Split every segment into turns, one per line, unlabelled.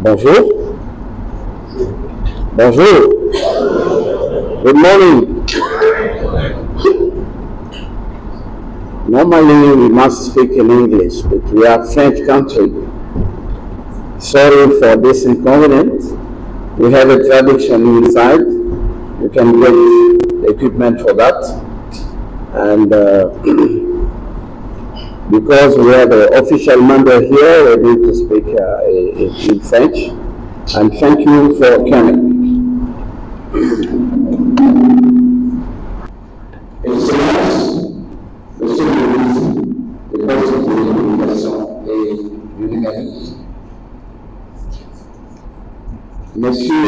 Bonjour. Bonjour. Good morning. Normally we must speak in English, but we are a French country. Sorry for this inconvenience. We have a traduction inside. You can get the equipment for that. And because we have an official member here, we need to speak in French. And thank you for coming.
Excellence, Monsieur le ministre des Postes de télécommunications et du numérique, Monsieur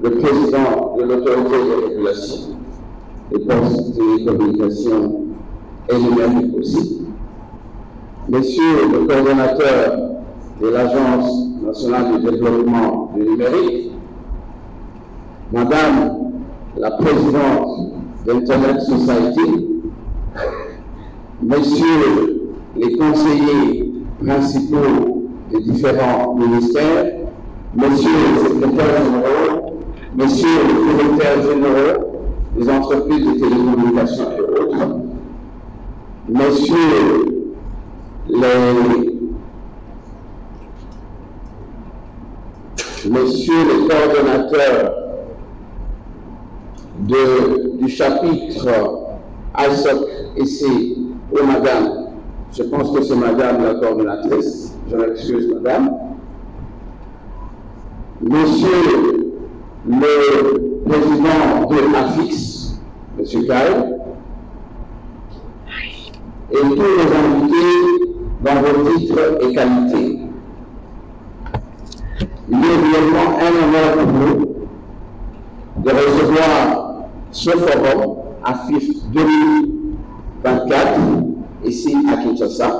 le Président de l'Autorité de régulation des postes de télécommunications et numérique aussi, Monsieur le coordonnateur de l'Agence nationale de développement du numérique, Madame la Présidente d'Internet Society, Messieurs les conseillers principaux des différents ministères, Messieurs les secrétaires généraux, Messieurs les directeurs généraux des entreprises de télécommunications et autres, Messieurs les coordonnateurs du chapitre ISOC ici, ou Madame, je pense que c'est Madame la coordonnatrice, je m'excuse Madame, Monsieur le Président de AFIX, Monsieur Kyle, et tous les invités dans vos titres et qualités. Il est réellement un honneur pour nous de recevoir ce forum AFIX 2024 ici à Kinshasa.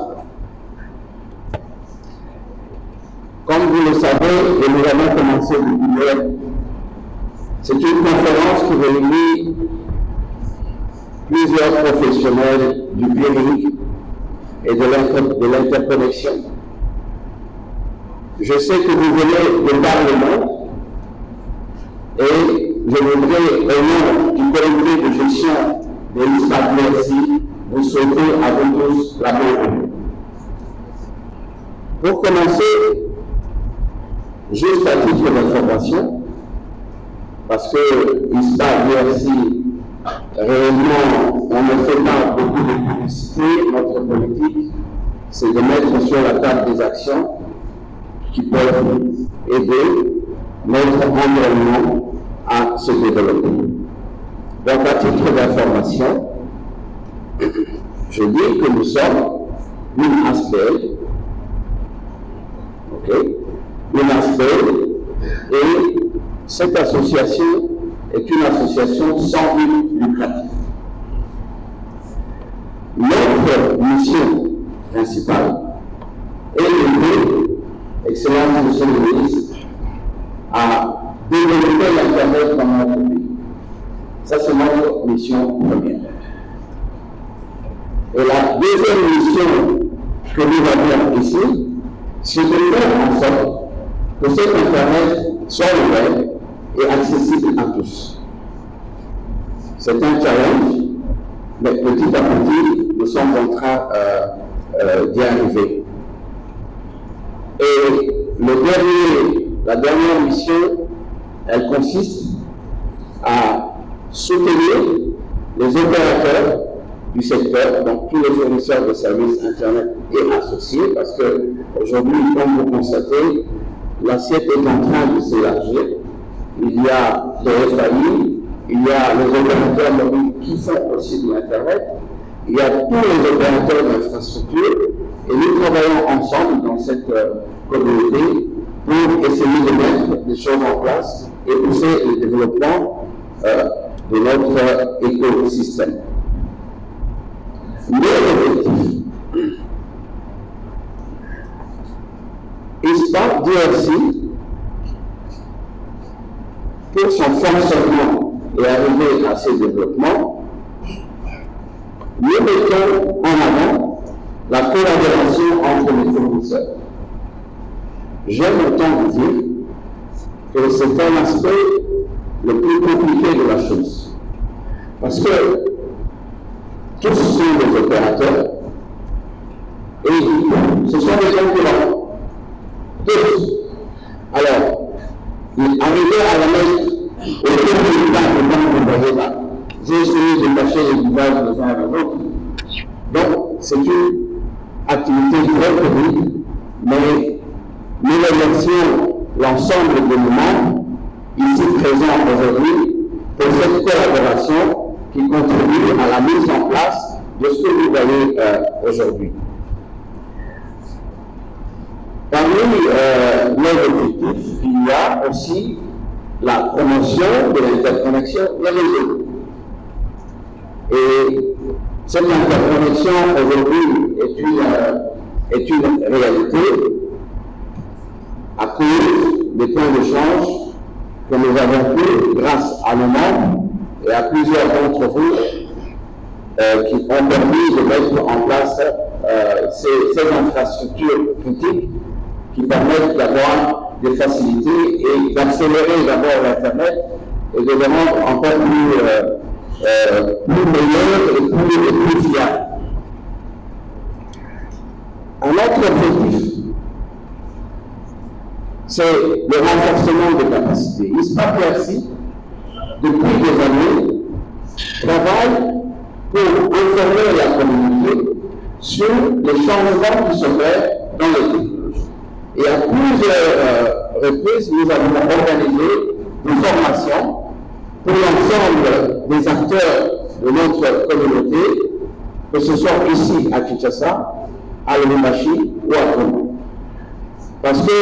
Comme vous le savez, et nous avons commencé depuis hier, c'est une conférence qui réunit plusieurs professionnels du numérique et de l'interconnexion. Je sais que vous venez de par le monde et je voudrais, au nom du comité de gestion de l'ISPAC, vous souhaiter à vous tous la bienvenue. Pour commencer, juste à titre d'information, parce que l'ISPAC, réellement, on ne fait pas beaucoup de publicité. Notre politique, c'est de mettre sur la table des actions qui peuvent aider notre environnement à se développer. Donc, à titre d'information, je dis que nous sommes une ASBL, une ASBL, et cette association est une association sans but lucratif. Notre mission principale est d'aider, Excellence Monsieur le Ministre, à développer l'Internet dans notre pays. Ça, c'est notre mission première. Et la deuxième mission que nous avons ici, c'est de faire en sorte que cet Internet soit ouvert et accessible à tous. C'est un challenge, mais petit à petit, nous sommes en train d'y arriver. Et la dernière mission, elle consiste à soutenir les opérateurs du secteur, donc tous les fournisseurs de services Internet et associés, parce que aujourd'hui, comme vous constatez, l'assiette est en train de s'élargir. Il y a les FAI, il y a les opérateurs mobiles qui font aussi de l'Internet, il y a tous les opérateurs d'infrastructure, et nous travaillons ensemble dans cette communauté pour essayer de mettre des choses en place et pousser le développement de notre écosystème. Notre objectif, ISPAC DRC, pour son fonctionnement et arriver à ces développements, nous mettons en avant la collaboration entre les fournisseurs. J'aime autant vous dire Et c'est un aspect le plus compliqué de la chose. Parce que tous sont des opérateurs et ce sont des concurrents. Tous. Alors, arriver à la mettre au tour du temps que vous voyez là, j'ai essayé de cacher les visages des uns et des autres. Donc, c'est une activité très connue, mais nous remercions l'ensemble des membres ici présents aujourd'hui pour cette collaboration qui contribue à la mise en place de ce que vous voyez aujourd'hui. Parmi nos objectifs, il y a aussi la promotion de l'interconnexion des réseaux. Et cette interconnexion aujourd'hui est une réalité à cause des points de change que nous avons pu, grâce à nos membres et à plusieurs d'entre vous qui ont permis de mettre en place ces infrastructures critiques qui permettent d'avoir des facilités et d'accélérer d'abord l'Internet et de le rendre encore plus meilleur et plus fiable. Un autre objectif, c'est le renforcement des capacités. ISPA PRC, depuis des années, travaille pour informer la communauté sur les changements qui s'opèrent dans les technologies. Et à plusieurs reprises, nous avons organisé des formations pour l'ensemble des acteurs de notre communauté, que ce soit ici à Kinshasa, à Lubumbashi ou à Congo. Parce que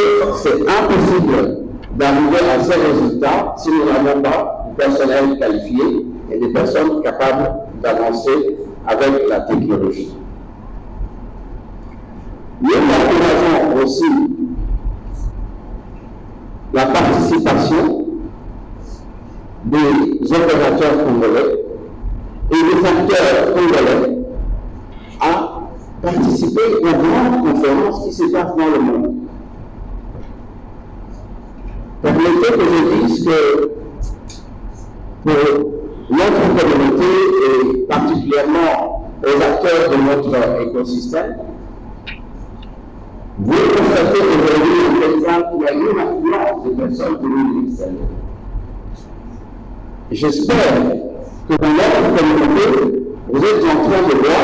c'est impossible d'arriver à ces résultats si nous n'avons pas du personnel qualifié et des personnes capables d'avancer avec la technologie. Nous encourageons aussi la participation des opérateurs congolais et des acteurs congolais à participer aux grandes conférences qui se passent dans le monde. Permettez que je dise que pour notre communauté et particulièrement aux acteurs de notre écosystème, vous constatez aujourd'hui en exemple qu'il y a une affluence de personnes venues de l'extérieur. J'espère que dans notre communauté, vous êtes en train de voir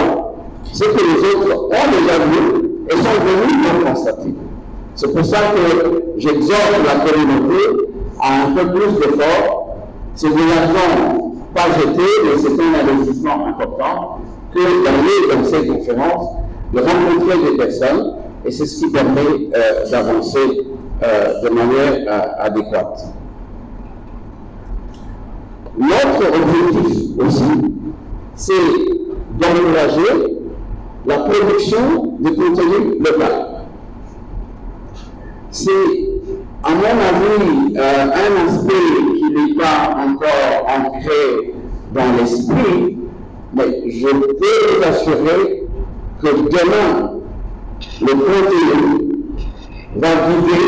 ce que les autres ont déjà vu et sont venus pour constater. C'est pour ça que j'exhorte la communauté à un peu plus d'efforts. C'est de l'argent pas jeté, mais c'est un investissement important que d'aller dans ces conférences, de rencontrer des personnes, et c'est ce qui permet d'avancer de manière adéquate. Notre objectif aussi, c'est d'encourager la production de contenu local. C'est, à mon avis, un aspect qui n'est pas encore ancré dans l'esprit, mais je peux vous assurer que demain, le contenu va guider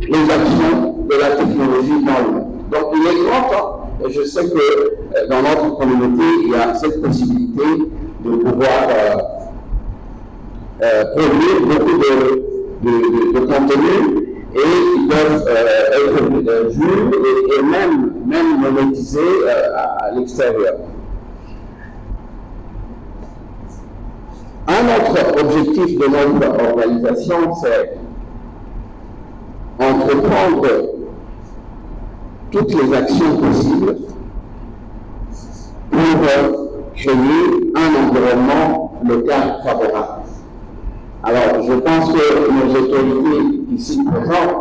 les actions de la technologie dans le monde. Donc il est grand temps, et je sais que dans notre communauté, il y a cette possibilité de pouvoir produire beaucoup de contenu et qui peuvent être vus et même monétisés à l'extérieur. Un autre objectif de notre organisation, c'est entreprendre toutes les actions possibles pour créer un environnement local favorable. Alors, je pense que nos autorités ici présentes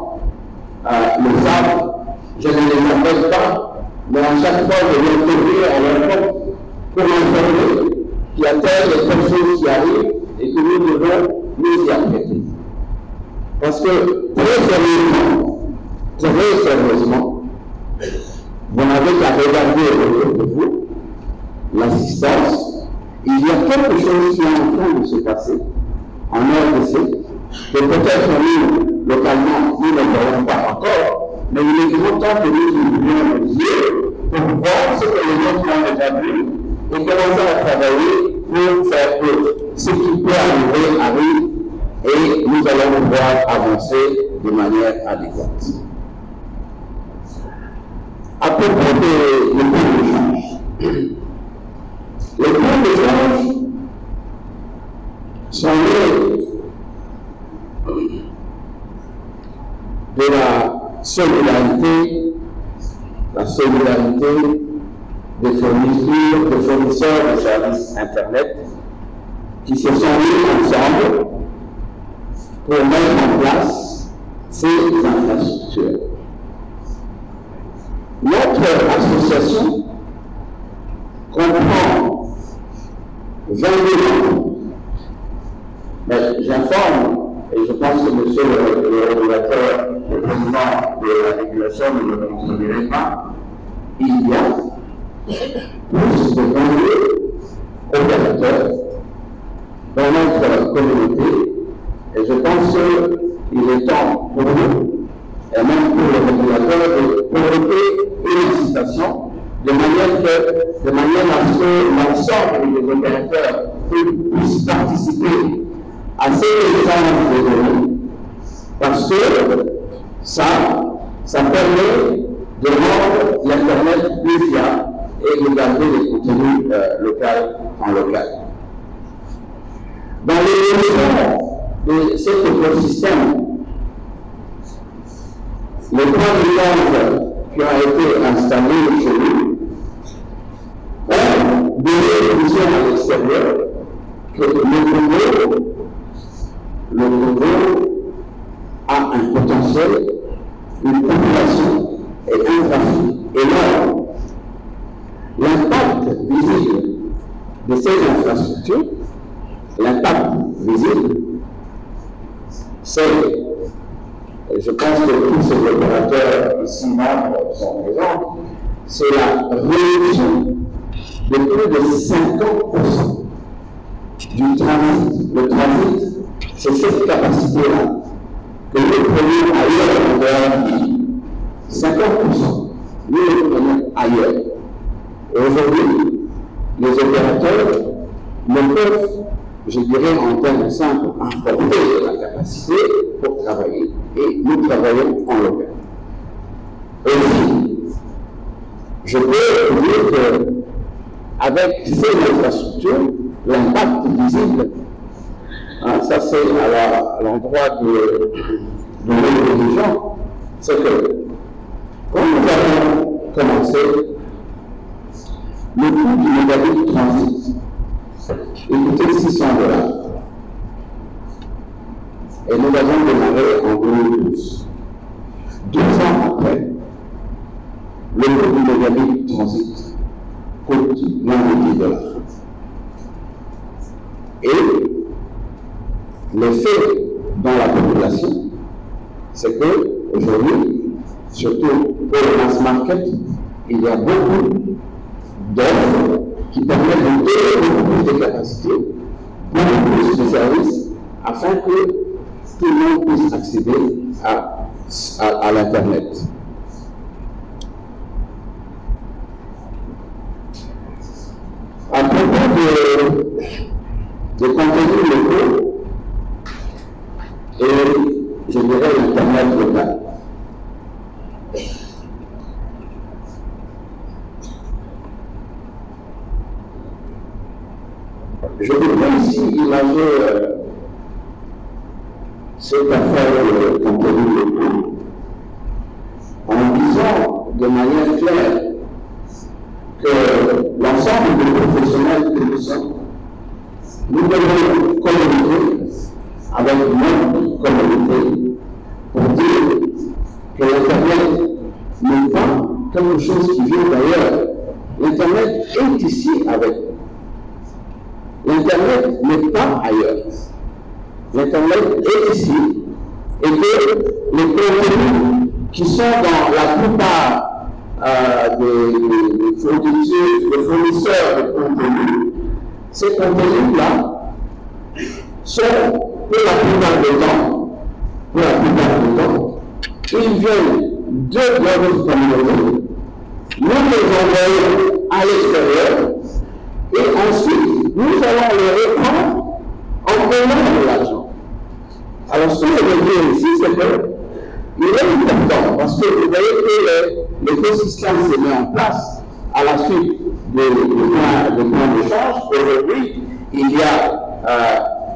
le savent, je ne les appelle pas, mais à chaque fois je vais couvrir à leur compte pour informer qu'il y a telle chose qui arrive et que nous devons nous y apprêter. Parce que très sérieusement, vous n'avez qu'à regarder autour de vous l'assistance. Il y a quelque chose qui est en train de se passer en RDC, que peut-être nous, localement, nous ne voyons pas encore, mais il est grand temps que nous ouvrions nos yeux pour voir ce que les autres ont déjà vu et commencer à travailler pour faire que ce qui peut arriver arrive et nous allons pouvoir avancer de manière adéquate. À propos des points d'échange. Les points d'échange sont nés de la solidarité des fournisseurs de services Internet qui se sont mis ensemble pour mettre en place ces infrastructures. Notre association comprend 20 000 membres. Mais j'informe, et je pense que monsieur le régulateur, le président de la régulation ne le contredirez pas, il y a plus de 20 000 opérateurs dans notre communauté, et je pense qu'il est temps pour nous, et même pour le régulateur, de provoquer une incitation de manière à ce que l'ensemble des opérateurs puissent participer à ces échanges de données, parce que ça permet de rendre l'Internet plus fiable et de garder les contenus locaux en local. Dans l'évolution de cet écosystème, les points d'échange qui ont été installés chez nous ont donné une vision à l'extérieur que le Congo a un potentiel, une population et un trafic énorme. L'impact visible de ces infrastructures, l'impact visible, c'est, et je pense que tous ces opérateurs ici membres sont présents, c'est la réduction de plus de 50% du transit. Le transit, c'est cette capacité-là que nous prenons ailleurs en dehors du pays. 50%, nous le prenons ailleurs. Et aujourd'hui, les opérateurs ne peuvent, je dirais en termes simples, importer la capacité pour travailler. Et nous travaillons en local. Aussi, je peux vous dire qu'avec ces infrastructures, l'impact visible, ça c'est à l'endroit de nos dirigeants, c'est que quand nous avons commencé, le coût du mégabit transit coûtait $600. Et nous avons démarré en 2012. 2 ans après, le coût du mégabit transit coûte moins de $10. Et l'effet dans la population, c'est que aujourd'hui, surtout pour le mass market, il y a beaucoup d'offres qui permettent de donner beaucoup plus de capacités, beaucoup plus de services, afin que tout le monde puisse accéder à l'Internet. À propos de contenus locaux et, je dirais, l'Internet local. Je voudrais ici imager cette affaire de contenu locaux en disant de manière claire que l'ensemble des professionnels que nous sommes, nous devons communiquer avec notre communauté pour dire que l'Internet n'est pas quelque chose qui vient d'ailleurs. L'Internet est ici avec nous. L'Internet n'est pas ailleurs. L'Internet est ici et que les contenus qui sont dans la plupart des fournisseurs de contenus, ces contenus-là sont pour la plupart du temps, ils viennent
deux grosses communautés, nous les envoyons à l'extérieur et ensuite nous allons les reprendre en payant de l'argent. Alors ce que je veux dire ici, c'est qu'il est important parce que vous voyez que l'écosystème s'est mis en place à la suite des plans d'échange. Aujourd'hui, il y a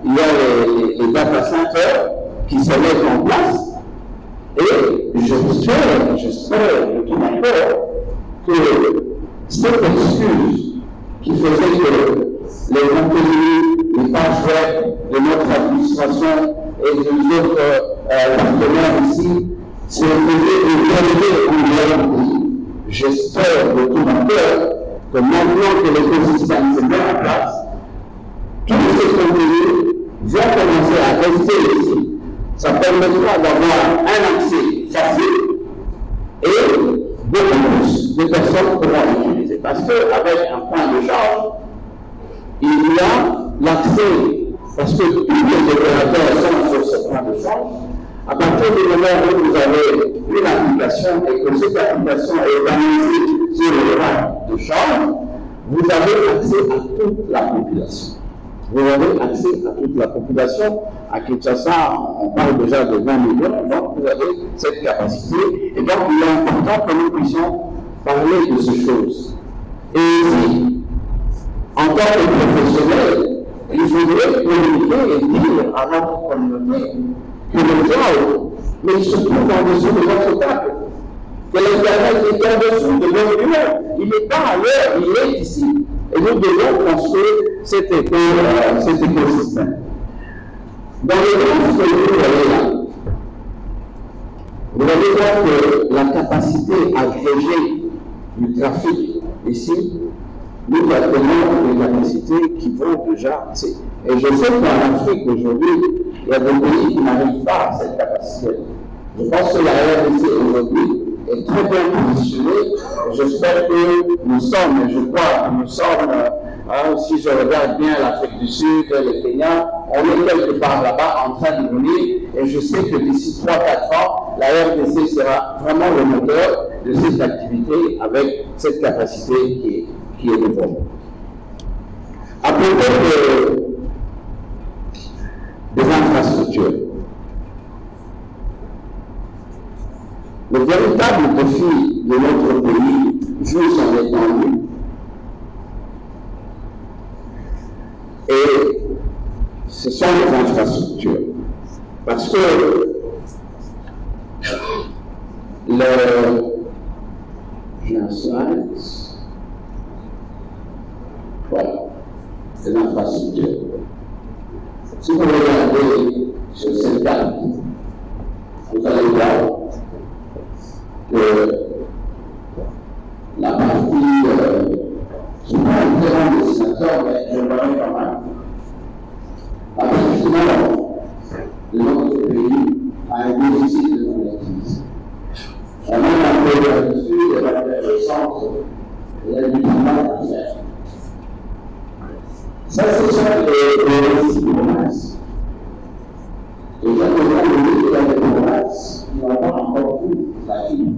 les data centers qui se mettent en place et j'espère de tout mon cœur que cette excuse qui faisait que les contenus, les pages web de notre administration et des autres partenaires ici se faisaient de en réalité. J'espère de tout mon cœur que maintenant que l'écosystème se met en place, tous ces contenus vont commencer à rester ici. Ça permettra d'avoir un accès facile et beaucoup plus de personnes pourront l'utiliser. Parce qu'avec un point de charge, il y a l'accès, parce que tous les opérateurs sont sur ce point de charge. À partir du moment où vous avez une application et que cette application est organisée sur le point de charge, vous avez accès à toute la population. Vous avez accès à toute la population. À Kinshasa, on parle déjà de 20 millions, donc vous avez cette capacité. Et donc, il est important que nous puissions parler de ces choses. Et ici, en tant que professionnel, il faudrait communiquer et dire à notre communauté que le cloud, mais il se trouve en dessous des obstacles. Que l'Internet est en dessous de l'homme. Il n'est pas ailleurs, il est ici. Et nous devons construire cet écosystème. Dans les grands que vous voyez là, vous allez voir que la capacité agrégée du trafic ici, nous avons des capacités qui vont déjà. Et je sais qu'en Afrique aujourd'hui, il y a des pays qui n'arrivent pas à cette capacité. Je pense que la RDC aujourd'hui est très bien positionnée. J'espère que nous sommes, et je crois que nous sommes, si je regarde bien l'Afrique du Sud, le Kenya, on est quelque part là-bas en train de venir. Et je sais que d'ici 3-4 ans, la RDC sera vraiment le moteur de cette activité avec cette capacité qui est devant. À propos des infrastructures, le véritable défi de notre pays, vu son étendue, et ce sont les infrastructures. Parce que voilà, c'est l'infrastructure. Si vous regardez sur cette carte, vous allez voir que la partie, je ne suis pas un très grand dessinateur, mais je le connais quand même. La partie nord de notre pays a un déficit de connectivité. On a un peu là-dessus, il y a le centre, il y a du travail à faire. Ça, ce sont les récits de province. Et j'ai besoin de dire qu'il y a des provinces qui n'ont pas encore vu la vie.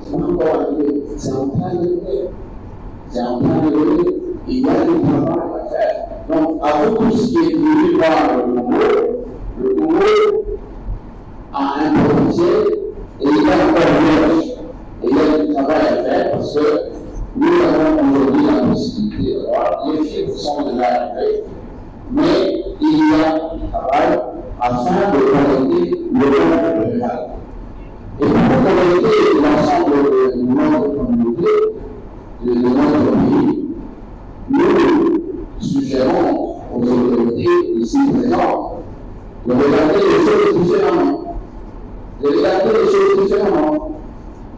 C'est encore arrivé. C'est en train de venir. C'est en train de venir. Il y a du travail à faire. Donc, à vous tous qui êtes venus voir le Congo a un potentiel et il y a encore mieux. Et il y a du travail à faire parce que nous avons aujourd'hui la possibilité de voir. Les chiffres sont déjà arrivés, mais il y a du travail afin de connecter le monde rural. Et pour connecter l'ensemble de notre communauté, de notre pays, nous suggérons aux autorités ici présentes de regarder les choses différemment. De regarder les choses différemment.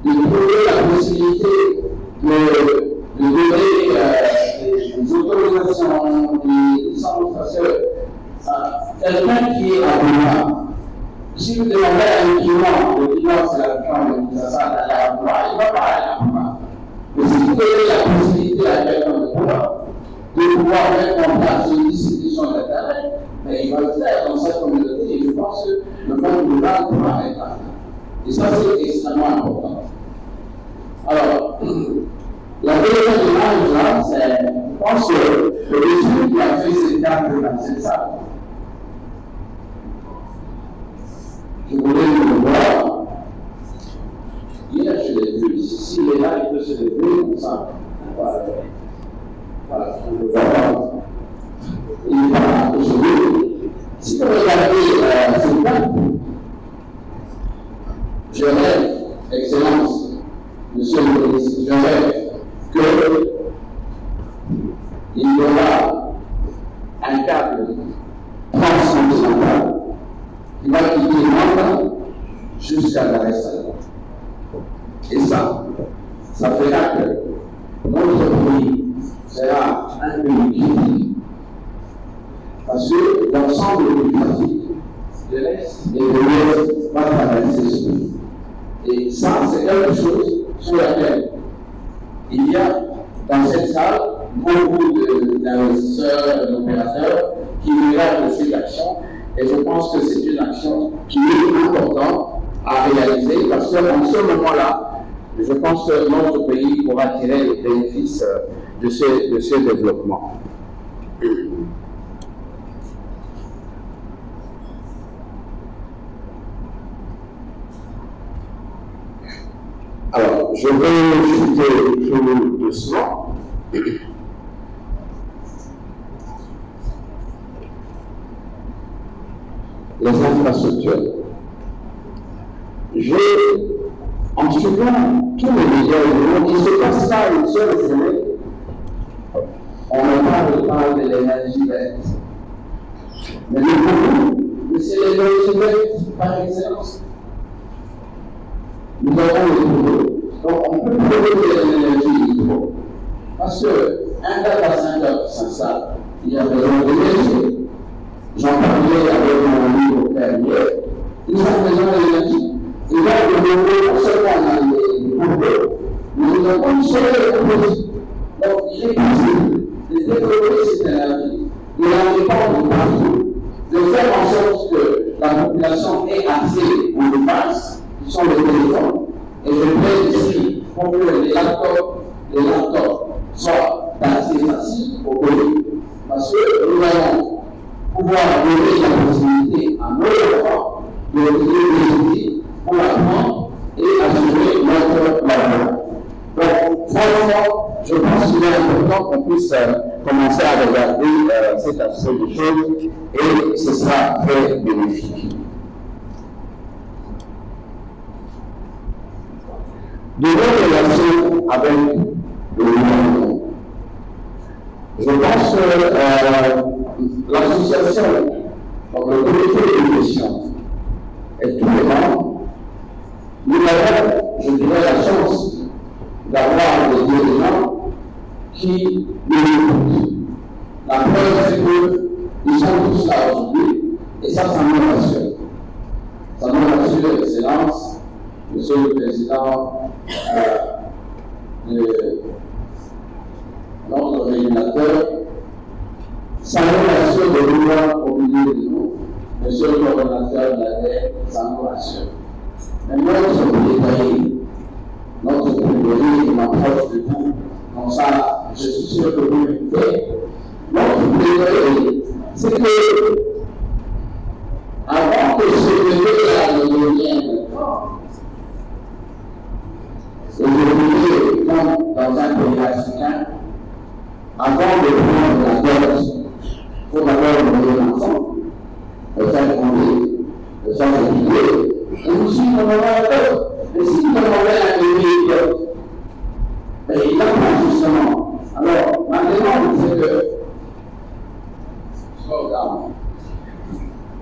De trouver la possibilité de donner des autorisations, des licences, parce que quelqu'un qui est à Bouma, si vous demandez à un client, le client c'est la plupart de Kinshasa d'aller à Bouma, il ne va pas aller à Bouma. Mais si vous donnez la possibilité à quelqu'un de Bouma de pouvoir mettre en place une distribution d'Internet, mais il va le faire dans cette communauté et je pense que le monde rural pourra être là.
Et ça, c'est extrêmement important. Alors, la deuxième image, là, c'est, je pense que le monsieur qui a fait cette carte dans cette salle, je voulais le voir. Hier, je l'ai vu ici. S'il est là, il peut se lever comme ça. Voilà, je le vois. Il va aujourd'hui. Si vous regardez cette carte, je rêve, Excellence, Monsieur le ministre, je rêve qu'il y aura un câble transcontinental qui va quitter Nantes jusqu'à Dar es Salaam. Et ça fera que notre pays sera un pays critique. Parce que l'ensemble du trafic de l'Est et de l'Ouest va traverser ce pays. Et ça, c'est quelque chose sur laquelle il y a dans cette salle beaucoup d'investisseurs, d'opérateurs qui regardent cette action. Et je pense que c'est une action qui est importante à réaliser parce qu'en ce moment-là, je pense que notre pays pourra tirer les bénéfices de ce développement. Alors, je vais citer tout doucement. Les infrastructures. En suivant tous les médias, il se passe pas une seule journée. On ne parle de l'énergie verte. Mais c'est l'énergie verte par excellence. Nous avons les nouveaux. Donc on peut produire de l'énergie hydro. Parce qu'un data center qui s'installe, il y a besoin d'énergie. J'en parlais avec mon livre dernier, ils ont besoin d'énergie. Et là, le nouveau, non seulement les nouveaux, mais nous avons une seule proposition. Donc il est possible de développer cette énergie, de la répandre partout, de faire en sorte que la population ait accès aux devices qui sont les téléphones. Et je vais ici pour que les laptops soient d'accès facile au pays. Parce que nous allons pouvoir donner la possibilité à nos enfants de utiliser des outils pour apprendre et assurer notre labeur. Donc, franchement, je pense qu'il est important qu'on puisse commencer à regarder cet aspect des choses et ce sera très bénéfique. De nos relations avec le gouvernement, je pense que l'association, donc le comité de gestion et tous les membres, nous avons, je dirais, la chance d'avoir des dirigeants qui nous écoutent. La preuve, c'est qu'ils sont tous là aujourd'hui, et ça nous rassure. Ça nous rassure, Excellence, Monsieur le Président de notre régulateur, ça nous rassure de nous voir au milieu de nous. Monsieur le coordonnateur de la terre, ça nous rassure. Mais notre plaidoyer, m'approche de vous. Donc ça, je suis sûr que vous le faites. Notre plaidoyer, c'est que avant que ce plaidoyer ne devienne aujourd'hui, comme dans un pays africain, avant de prendre la dot, il faut d'abord donner l'enfant, le faire conduire, le faire étudier, et ensuite on aura la dot. Mais si vous demandez à un pays, mais il n'a pas justement. Alors, maintenant, c'est que,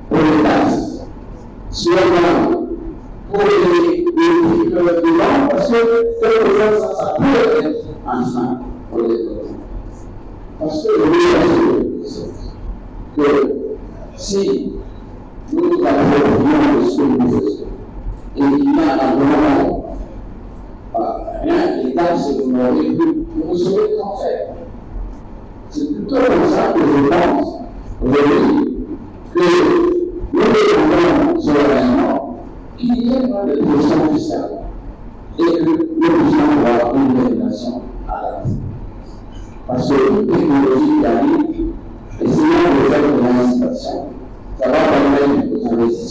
pour les taxes, pour les devant, parce que quelque chose, ça peut être un frein pour les autres. Parce que je veux que si nous avons de ce que nous faisons, et il y a un moment, rien, les taxes, vous n'aurez plus, vous saurez qu'en faire. C'est plutôt comme ça que je pense, aujourd'hui, que nous dépendons solennellement qu'il y ait des questions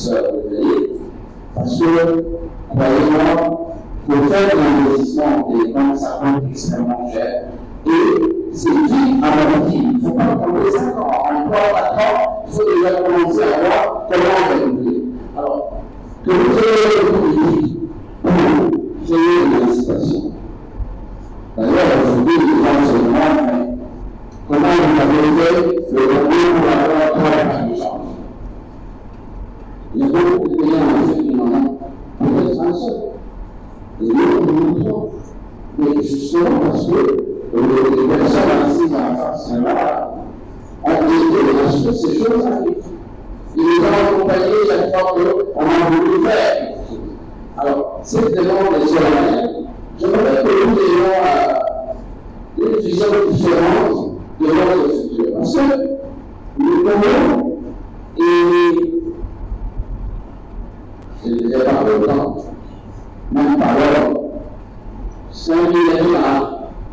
professeur de veiller, parce que, croyez-moi, pour faire de l'investissement en télécom, ça coûte extrêmement cher. Et c'est vite à mon avis. Il ne faut pas attendre 5 ans, en 3 ou 4 ans, il faut déjà commencer à voir comment on va évoluer. Alors, que vous ayez une politique pour créer une anticipation. D'ailleurs, aujourd'hui, les gens se demandent comment vous avez fait le retour pour avoir 3 parties de change. Il y a beaucoup de pays en Afrique qui n'en ont peut-être un seul. Et nous, nous montrons. Mais justement parce que les personnes assises en face ont aidé à ce que ces choses arrivent. Ils nous ont accompagnés chaque fois qu'on a voulu faire. Alors, cette demande est solennelle. J'aimerais que nous ayons une vision différente de notre futur. Parce que nous pouvons, et je ne disais pas le temps, même par l'heure, 5 millénaires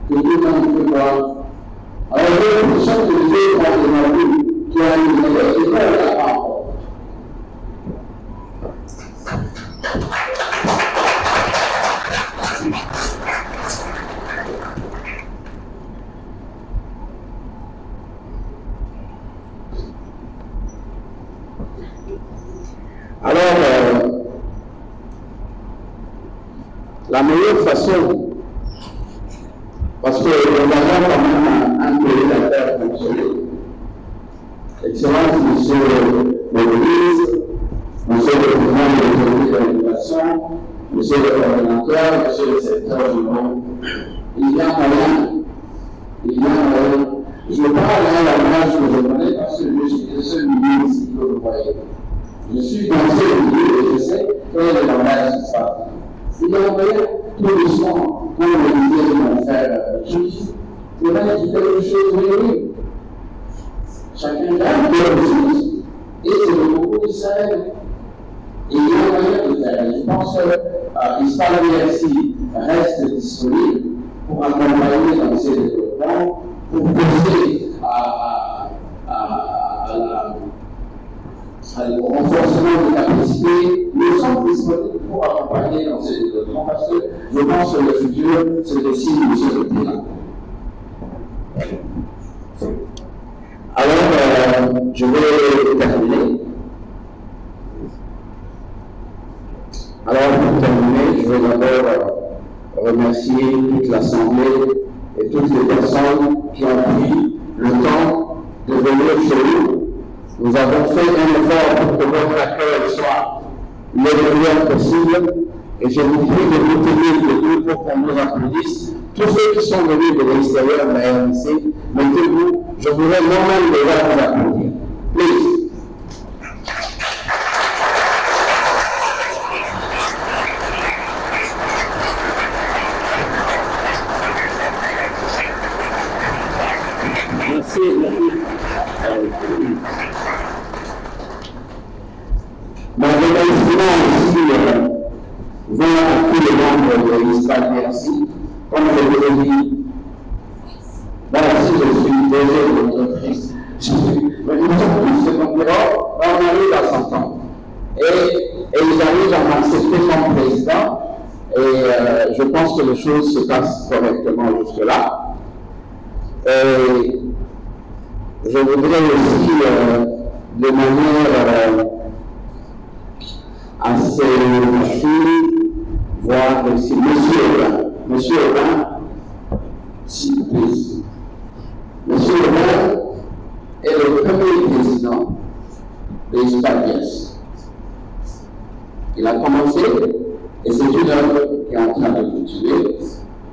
que tout le monde peut voir. Alors, pour chaque musée, on a vu qui a une meilleure école là-bas.
Alors, la meilleure façon, parce que nous avons quand même un pays à faire fonctionner. Excellence, monsieur le ministre, monsieur le président de l'autorité de l'administration, monsieur le coordinateur, monsieur le secrétaire général, il y a moyen. Je parle à la marge que je connais parce que je suis le seul milieu ici que vous voyez. Je suis dans ce milieu et je sais quel est le langage qui se passe. Il y a moyen tout doucement, quand le musée vont faire chose, c'est vrai qu'il fait une chose réunie. Chacun garde quelque chose et c'est le beaucoup d'Israël. Et il y a moyen de faire. Je pense que Israël merci reste disponible pour accompagner dans ces développements, pour pousser au renforcement des capacités. Nous sommes disponibles pour accompagner dans ces développements parce que je pense que le futur se dessine sur le terrain. Alors, je vais terminer. Alors, pour terminer, je vais d'abord remercier toute l'Assemblée et toutes les personnes qui ont pris le temps de venir chez nous. Nous avons fait un effort pour que votre accueil soit le meilleur possible et je vous prie de vous tenir debout pour qu'on nous applaudisse. Tous ceux qui sont venus de l'extérieur de la RDC, mettez-vous, je voudrais moi-même déjà vous applaudir. Please. Merci. Mon remerciement aussi va à tous les membres de l'ISPAC merci. Comme je vous l'ai dit, moi aussi je suis déjà de votre fils. Mais nous sommes tous ces concurrents, on arrive à 100 ans. Et ils arrivent à m'accepter comme président. Et je pense que les choses se passent correctement jusque-là. Et je voudrais aussi, de manière assez facile, voir si Monsieur Aubin, s'il vous plaît. Monsieur Aubin est le premier président de l'ISPAC. Il a commencé, et c'est une œuvre qui est en train de continuer.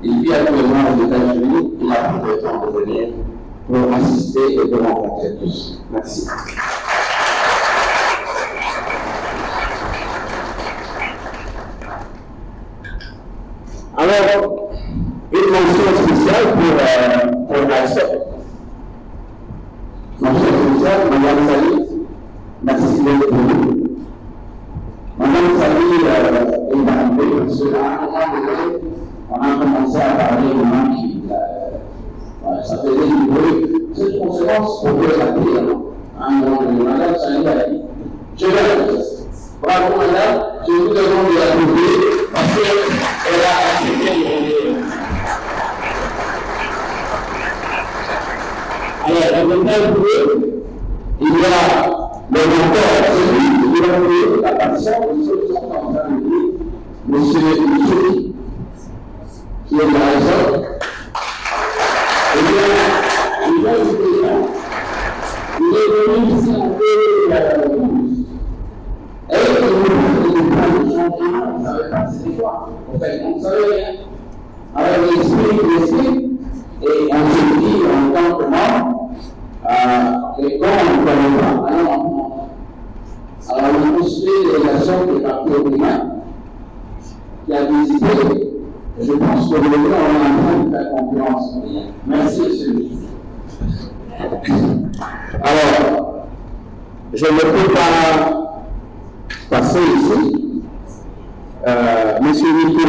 Il vit actuellement aux États-Unis, il a pris le temps de venir pour assister et de rencontrer tous. Merci. Alors, une mention spéciale pour l'ASOP. Mention spéciale, Madame Sali, merci d'être venue. Madame Sali est arrivée parce qu'à un moment donné, on a commencé à parler de gens qui. Ça faisait du bruit. Cette conférence pouvait rater. À un moment donné, Madame Sali a dit je vais la
bravo madame, je vous demande de l'applaudir parce qu'elle a accepté de revenir. Alors, maintenant, il y a le rapport, celui qui va vous la partition de ceux qui sont en train de dire, monsieur Michoui, qui est de la région. Eh bien, il va vous dire, il est venu ici en 2012. Et il nous parle de changement, vous ne savez pas c'est quoi. En fait, on ne savait rien. Alors, il explique, et on se dit en tant que membre, et quand on ne connaît pas, alors on a consulté les actions qui est partie au primaire, qui a visité, et je pense que le gouvernement est en train de faire concurrence. Merci, monsieur le ministre.
Alors, je ne peux pas passer ici. Monsieur Nico,